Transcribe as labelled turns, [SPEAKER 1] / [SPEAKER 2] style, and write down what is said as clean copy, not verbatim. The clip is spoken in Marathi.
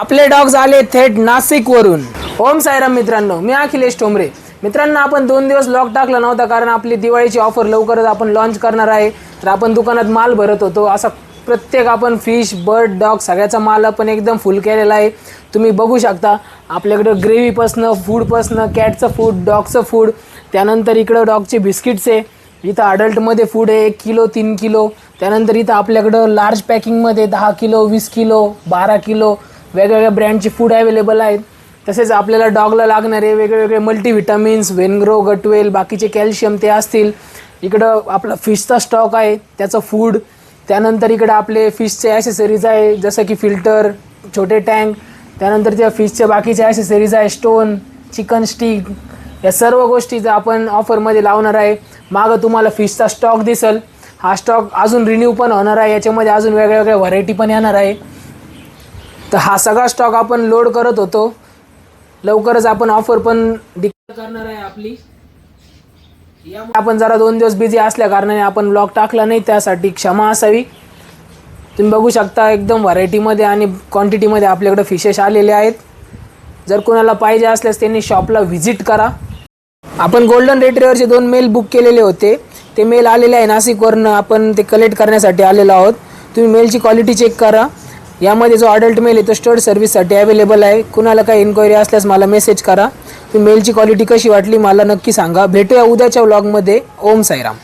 [SPEAKER 1] आपले डॉग्स आले थेट नाशिकवरून। ओम साईराम मित्रांनो, मी अखिलेश ठोंबरे। मित्रांनो, आपण 2 दिवस लॉक टाकला नव्हता कारण आपली दिवाळीची ऑफर लवकरच आपण लॉन्च करणार आहे। तर आपण दुकानात माल भरत होतो, असा प्रत्येक आपण फिश बर्ड डॉग सगळ्याचा माल आपण एकदम फुल केलेला आहे। तुम्ही बघू शकता आपल्याकडे ग्रेव्हीपासनं फूडपासनं कॅटचं फूड, डॉगचं फूड, त्यानंतर इकडं डॉगचे बिस्किट्स आहे, इथं अडल्टमध्ये फूड आहे 1 किलो 3 किलो, त्यानंतर इथं आपल्याकडं लार्ज पॅकिंगमध्ये 10 किलो 20 किलो 12 किलो वेगवेगळ्या ब्रँडचे फूड अवेलेबल आहेत। तसेच आपल्याला डॉगला लागणारे वेगवेगळे मल्टीव्हिटॅमिन्स, वेनग्रो, गटवेल, बाकीचे कॅल्शियम ते असतील। इकडं आपला फिशचा स्टॉक आहे, त्याचं फूड, त्यानंतर इकडं आपले फिशचे ॲसेसरीज आहे जसं की फिल्टर, छोटे टँक, त्यानंतर त्या फिशच्या बाकीचे ॲसेसरीज आहे, स्टोन, चिकन स्टिक, या सर्व गोष्टीचं आपण ऑफरमध्ये लावणार आहे। मागं तुम्हाला फिशचा स्टॉक दिसेल, हा स्टॉक अजून रिन्यू पण होणार आहे, याच्यामध्ये अजून वेगवेगळ्या व्हरायटी पण येणार आहे। तर हा सगळा स्टॉक आपण लोड करत होतो, लवकरच आपण ऑफर पण डिक्लेअर करणार आहे आपली। यामुळे आपण जरा 2 दिवस बिझी असल्या कारणाने आपण ब्लॉग टाकला नाही, त्यासाठी क्षमा असावी। तुम्ही बघू शकता एकदम व्हरायटीमध्ये आणि क्वांटिटीमध्ये आपल्याकडे फिशेस आलेले आहेत। जर कोणाला पाहिजे असल्यास त्यांनी शॉपला व्हिजिट करा। आपण गोल्डन रिट्रीव्हरचे 2 मेल बुक केलेले होते, ते मेल आलेले आहे नाशिकवरून, आपण ते कलेक्ट करण्यासाठी आलेलो आहोत। तुम्ही मेलची क्वालिटी चेक करा। यामध्ये जो अडल्ट मेल आहे तो स्टड सर्व्हिससाठी अवेलेबल आहे। कुणाला काही इन्क्वायरी असल्यास मला मेसेज करा। तुम्ही मेलची क्वालिटी कशी वाटली मला नक्की सांगा। भेटूया उद्याच्या व्लॉगमध्ये। ओम साईराम।